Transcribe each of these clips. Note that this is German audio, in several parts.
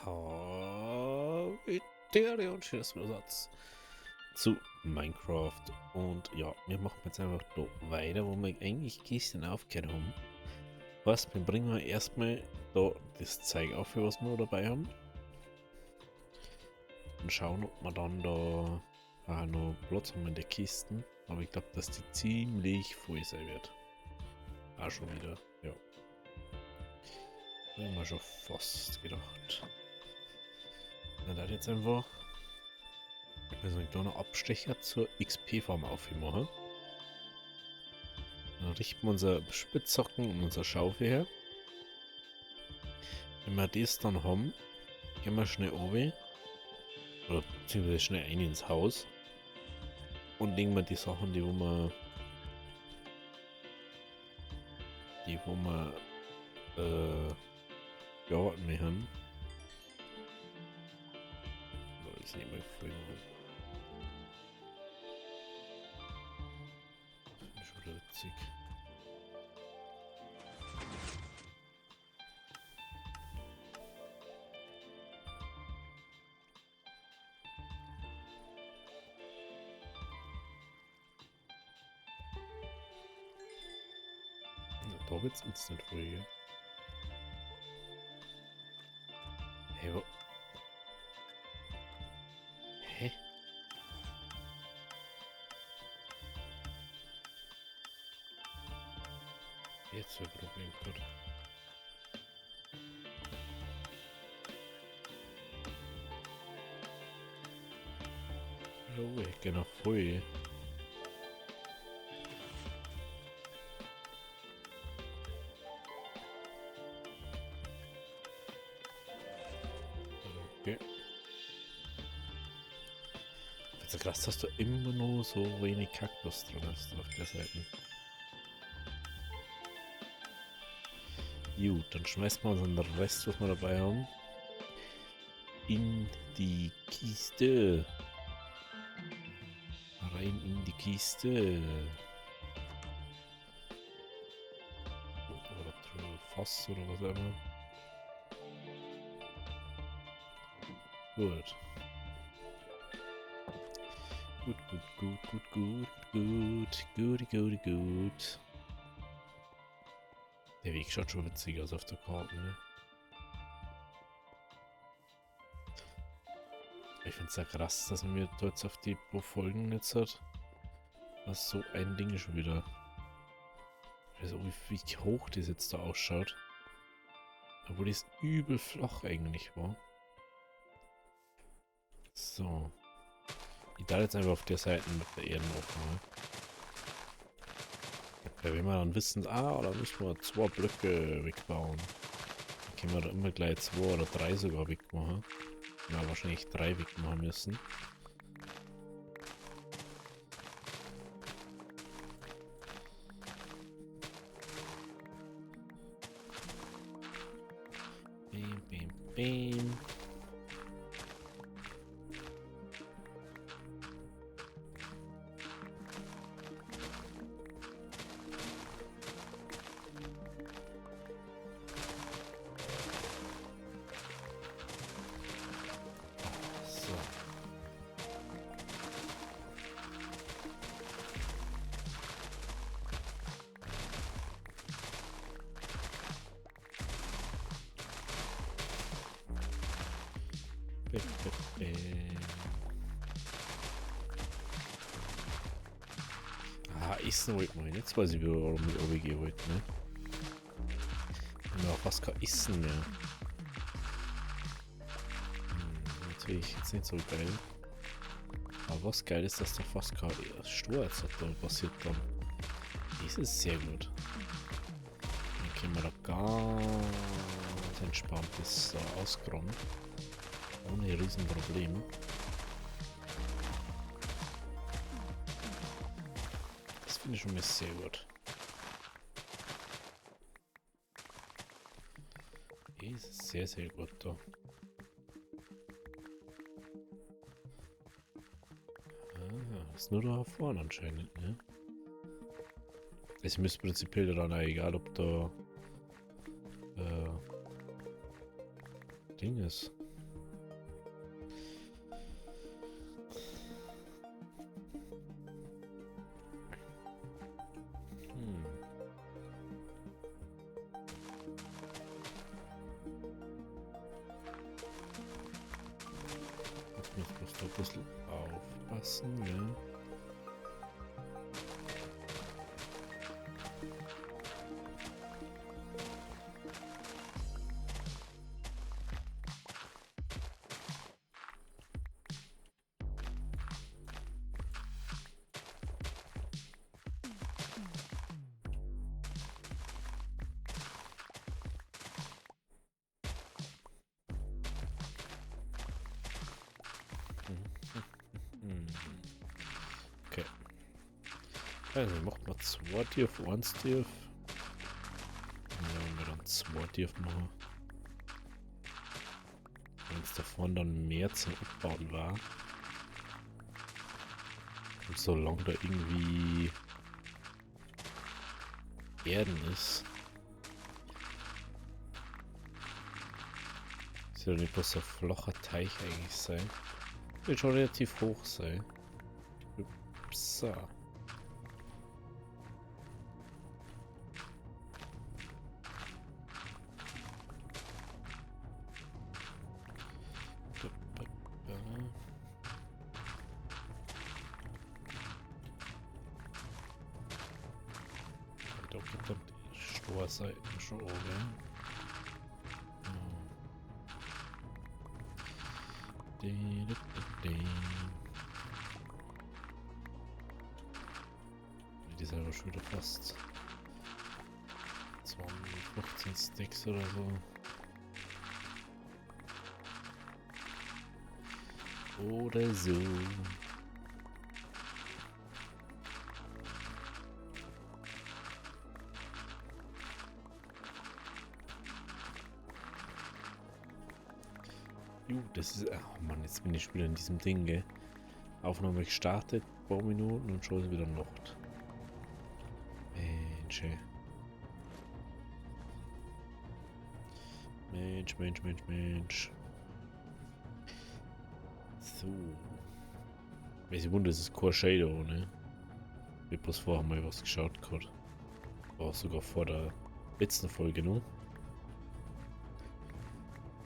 Hallo und schönes Zusatz zu Minecraft. Und ja, wir machen jetzt einfach da weiter, wo wir eigentlich gestern aufgehört haben. Was, wir bringen erstmal da das Zeug auf, was wir dabei haben. Und schauen, ob wir dann da auch noch Platz haben in der Kisten. Aber ich glaube, dass die ziemlich voll sein wird. Auch schon wieder, ja. Da haben wir schon fast gedacht. Na, da jetzt einfach also einen kleinen Abstecher zur XP-Farm aufmachen. Dann richten wir unsere Spitzhacken und unsere Schaufel her. Wenn wir das dann haben, gehen wir schnell runter, oder beziehungsweise schnell rein ins Haus und legen wir die Sachen, die wo wir bearbeiten müssen. Das ist nicht mehr geflogen. Das finde ich schon wieder witzig. Da wird's instant voll, gell? Hey, wo? Hä? Jetzt ein Problem gerade. Oh, ich gehe nach voll. Okay. Also krass, dass du immer nur so wenig Kaktus drin hast auf der Seite. Gut, dann schmeißen wir unseren Rest, was wir dabei haben, in die Kiste. Rein in die Kiste. Oder Fass oder was auch immer. Gut. Gut. Der Weg schaut schon witzig aus auf der Karte, ne? Ich finde es ja krass, dass man mir jetzt auf die pro Folgen jetzt hat. Was so ein Ding schon wieder. Also wie hoch das jetzt da ausschaut. Obwohl das übel flach eigentlich war. So. Ich darf jetzt einfach auf der Seite mit der Erden aufmachen. Ja, wenn wir dann wissen, da müssen wir 2 Blöcke wegbauen. Dann können wir da immer gleich 2 oder 3 sogar wegmachen. Ja, wahrscheinlich 3 wegmachen müssen. Bam. So. Essen wollte man. Jetzt weiß ich, warum ich runtergehen wollte, ne? Ja, fast kein Essen mehr. Natürlich jetzt nicht so geil. Aber was geil ist, dass da fast kein Sturz hat da passiert dann. Das ist sehr gut. Dann können wir da ganz entspannt das ausgraben. Ohne Riesenproblem. Das finde ich schon mal sehr gut. Das ist sehr, sehr gut da. Ist nur da vorne anscheinend, ne? Es müsste prinzipiell dann auch egal, ob da Ding ist. da ein bisschen aufpassen, ne? Okay. Also macht man 2 Tief, 1 Tief. Ja, wenn wir dann 2 Tief machen. Wenn es davon dann mehr zum Abbauen war. Und solange da irgendwie Erden ist. Soll nicht bloß ein flacher Teich eigentlich sein. Wird schon relativ hoch sein. So. Da gibt es die Storseiten schon oben. Die sind aber schon wieder fast 20, 15 Sticks oder so. Oder so. Das ist... Oh Mann, jetzt bin ich wieder in diesem Ding, gell? Aufnahme gestartet, ein paar Minuten und schon ist wieder Nacht. Mensch, ey. Mensch. So. Ich wundere, es ist kein Shadow, ne? Ich hab bloß vorher mal was geschaut gehabt. War sogar vor der letzten Folge noch.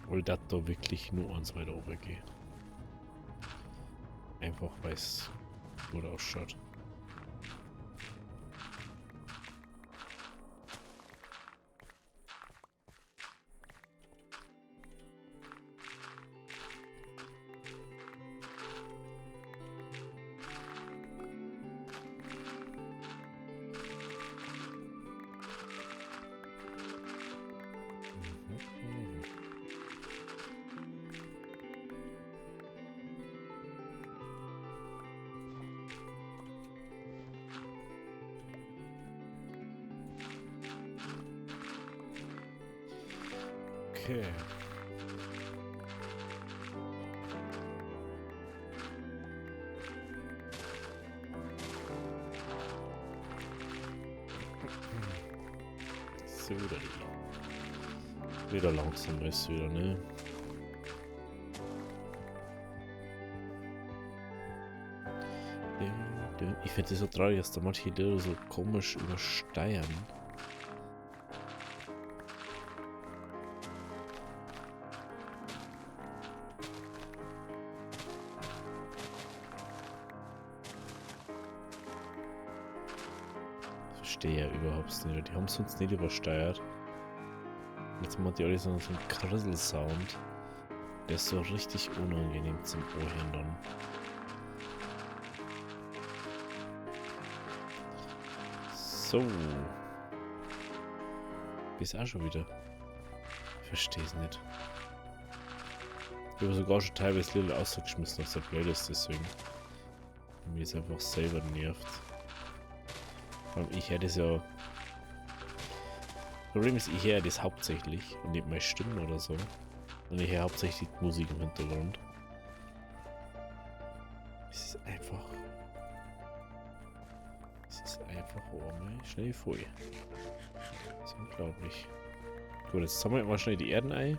Weil das da wirklich nur eins weiter oben geht. Einfach weil es gut ausschaut. Okay. So, wieder langsam ist wieder, ne? Ich finde das so traurig, dass da manche Lieder so komisch übersteuern. Verstehe ja überhaupt nicht. Die haben es uns nicht übersteuert. Jetzt machen die alle so einen Krissel-Sound. Der ist so richtig unangenehm zum Ohrhören dann. So. Bis auch schon wieder. Ich verstehe es nicht. Ich habe sogar schon teilweise Lieder ausgeschmissen aus der Playlist, deswegen. Mir ist einfach selber nervt. Ich hätte es ja. Das Problem ist, ich höre das hauptsächlich und nicht meine Stimmen oder so. Und ich höre hauptsächlich die Musik im Hintergrund. Es ist einfach. Oh mein, schnell voll. Das ist unglaublich. Gut, jetzt sammeln wir mal schnell die Erden ein.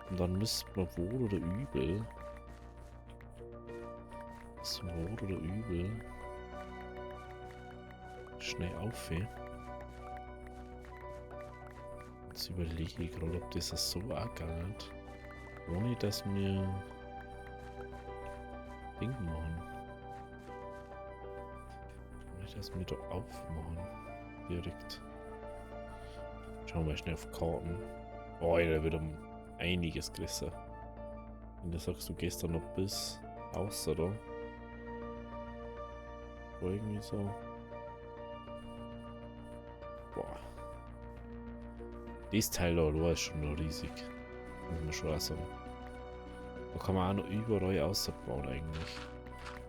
Und dann müssen wir wohl oder übel. Wohl oder übel. Schnell aufhören. Jetzt überlege ich gerade, ob das so angegangen hat. Ohne dass mir Ding machen. Kann ich das mir doch aufmachen? Direkt. Schauen wir schnell auf Karten. Oh, da wird um einiges größer. Wenn du sagst, du gehst da noch bis außer da. Irgendwie so. Boah. Das Teil da ist schon noch riesig. Muss man schon auch sagen. Da kann man auch noch überall ausbauen eigentlich.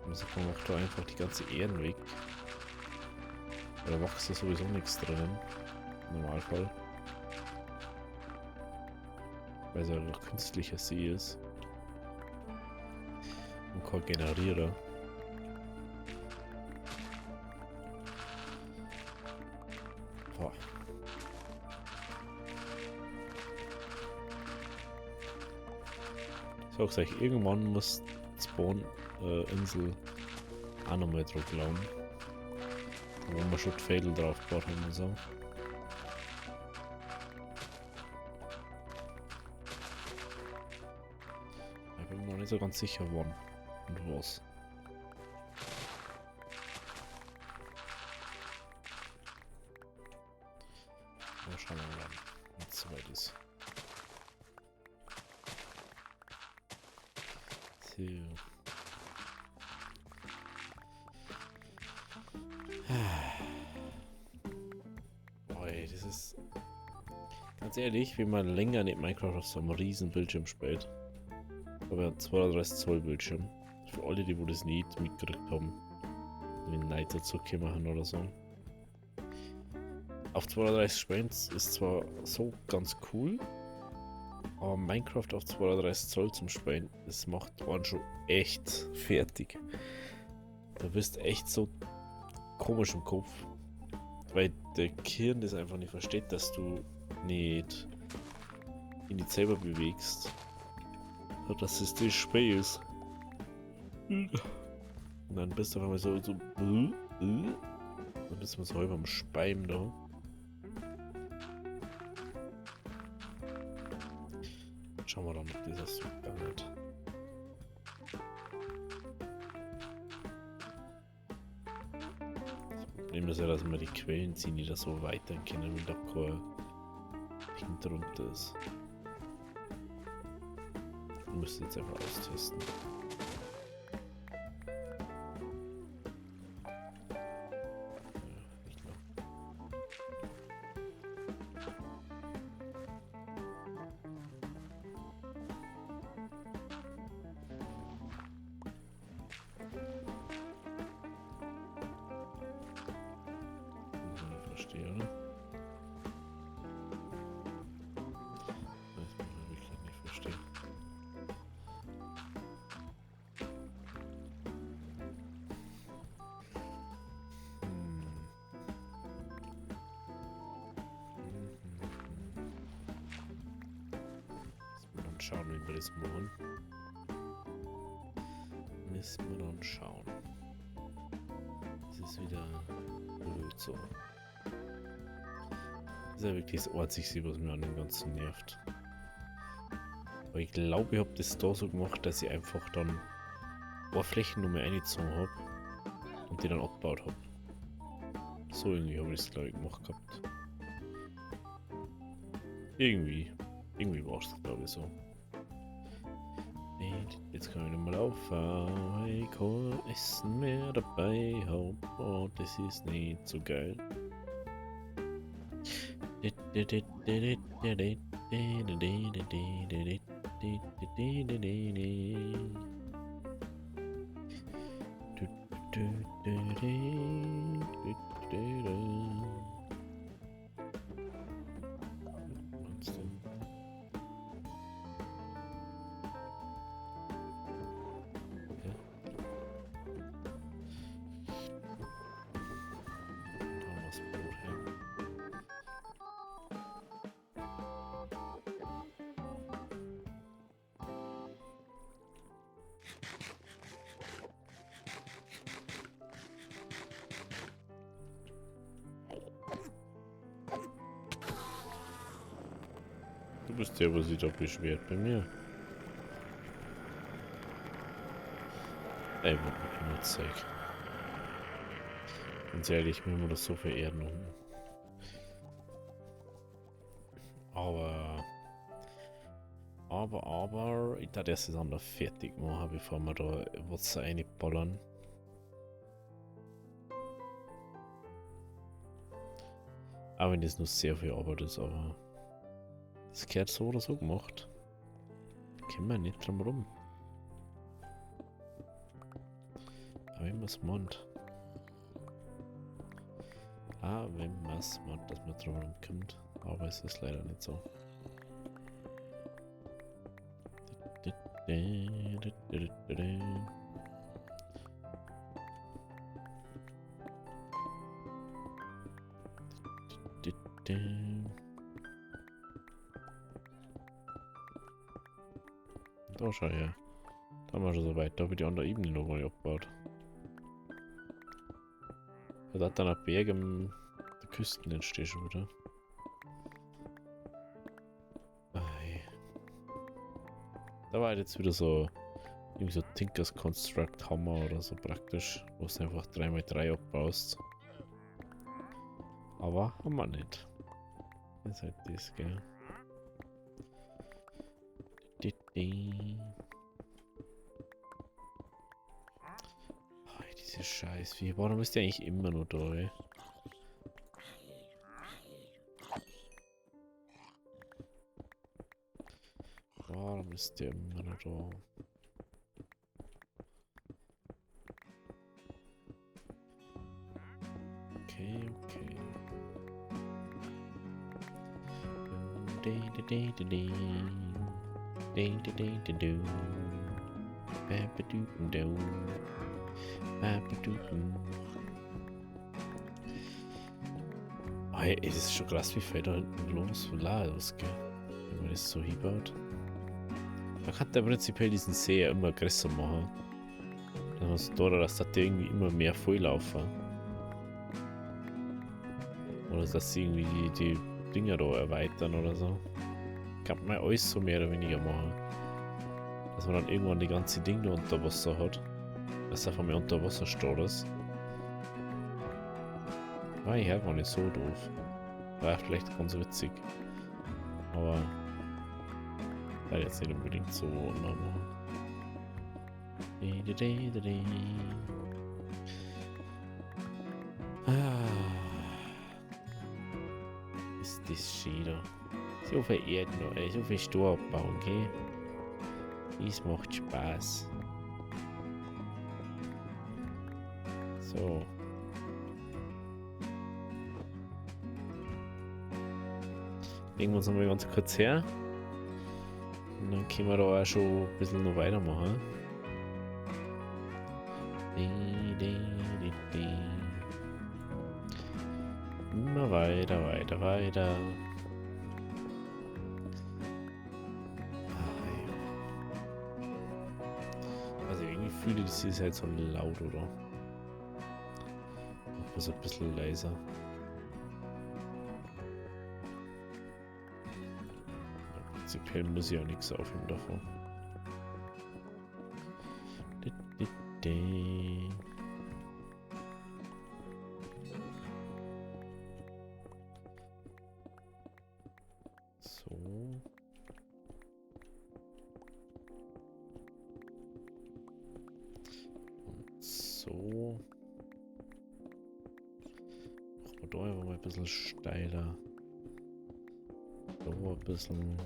Also kann man auch da einfach die ganze Erden weg. Weil da wächst ja sowieso nichts drinnen. Im Normalfall. Weil es ja noch künstlicher See ist. Und kein Generierer. Boah. Ich sag's euch, irgendwann muss die Spawn-Insel auch nochmal drauf laufen. Wo wir schon die Fädel drauf gebaut haben und so. Ich bin mir noch nicht so ganz sicher, wann und was. Aber schauen wir mal, wenn es soweit ist. So. Boah, das ist ganz ehrlich, wenn man länger nicht Minecraft auf so einem riesen Bildschirm spielt. Aber ein 32 Zoll Bildschirm. Für alle, die das nicht mitgekriegt haben. Wenn Night dazu machen oder so. Auf 32 spielen ist zwar so ganz cool, aber Minecraft auf 32 Zoll zum Spielen, das macht einen schon echt fertig. Du bist echt so komisch im Kopf, weil der Gehirn das einfach nicht versteht, dass du nicht in die selber bewegst. Oder dass es das Spiel ist. Und dann bist du auf einmal so dann bist du so halb am Speim da. Schauen wir dann, ob dieses weggeht. Das Problem ist ja, dass wir die Quellen ziehen, die da so weiter können, wenn da kein Ding drunter ist. Wir müssen jetzt einfach austesten. Verstehe, oder? Das muss ich wirklich nicht verstehen. Müssen wir dann schauen, wie wir das machen. Müssen wir dann schauen. Das ist wieder blöd so. Das ist ja wirklich das Einzige, was mir an dem Ganzen nervt. Aber ich glaube, ich habe das da so gemacht, dass ich einfach dann Oberflächen nur mehr eingezogen habe und die dann abgebaut habe. So irgendwie habe ich das, glaube ich, gemacht gehabt. Irgendwie war es, glaube ich, so. Jetzt kann ich nicht mal auffahren, ich kann Essen mehr dabei haben. Oh, das ist nicht so geil. Du bist der, was sich da beschwert bei mir. Ey, wo immer Zeug. Ganz ehrlich, mir immer das so viel Erden unten. Aber, ich dachte erst das andere fertig machen, bevor wir da Wasser reinballern. Auch wenn das nur sehr viel Arbeit ist, aber das gehört so oder so gemacht. Da kommen wir nicht drum rum. Aber wenn man es meint. Wenn man es meint, dass man drum rumkommt. Aber es ist leider nicht so. Da schau her. Da haben wir schon so weit. Da wird die andere Ebene noch mal abgebaut. Da hat dann ein Berg am der Küsten entsteht schon wieder. Ei. Da war halt jetzt wieder so irgendwie so Tinkers Construct Hammer oder so praktisch, wo du einfach 3x3 abbaust. Aber haben wir nicht. Das ist halt das, gell. Oh, diese Scheiß. Warum ist der eigentlich immer nur da, ey? Warum ist der immer noch da? Okay. Oh, ey, es ist schon krass, wie viel da hinten los gell? Wenn man das so hinbaut. Man kann da prinzipiell diesen See ja immer größer machen. Dann hast du da, dass da irgendwie immer mehr volllaufen. Oder dass sie irgendwie die Dinger da erweitern oder so. Kann man alles so mehr oder weniger machen. Dass man dann irgendwann die ganze Ding da unter Wasser hat. Dass einfach mehr unter Wasser steht ist. War ich gar nicht so doof. War vielleicht ganz witzig. Aber war jetzt nicht unbedingt so normal. Ist das schön da. So viel Erden noch, so viel Stroh abbauen, okay? Das macht Spaß. So. Legen wir uns nochmal ganz kurz her. Und dann können wir da auch schon ein bisschen noch weitermachen. Immer weiter. Also irgendwie fühle ich, das ist halt so laut, oder? Also ein bisschen leiser. Prinzipiell muss ich auch nichts aufheben davon. So. Und so. Machen wir da einfach mal ein bisschen steiler. Da ein bisschen.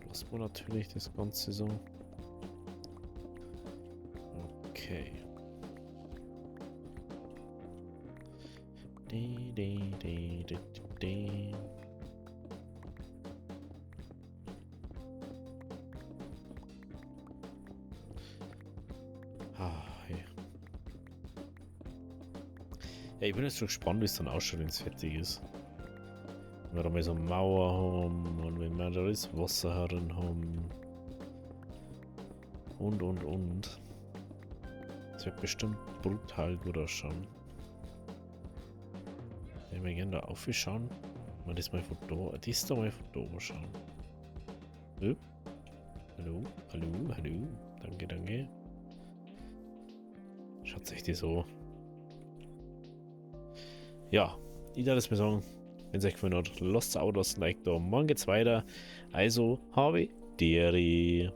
Lassen wir natürlich das Ganze so. Okay. Ja, ich bin jetzt schon gespannt, wie es dann ausschaut, wenn es fertig ist. Wenn wir da mal so eine Mauer haben und wenn wir da das Wasser herin haben. Und. Das wird bestimmt brutal gut ausschauen. Wenn wir gerne da aufschauen. Mal das mal von da. Die ist doch mal von da oben schauen. Hallo? Hallo? Hallo? Hallo? Danke, danke. Schaut sich die so. Ja, ich darf es mir sagen. Wenn es euch gefallen hat, lasst ein Abo, lasst ein Like da. Morgen geht's weiter. Also, habe Deri.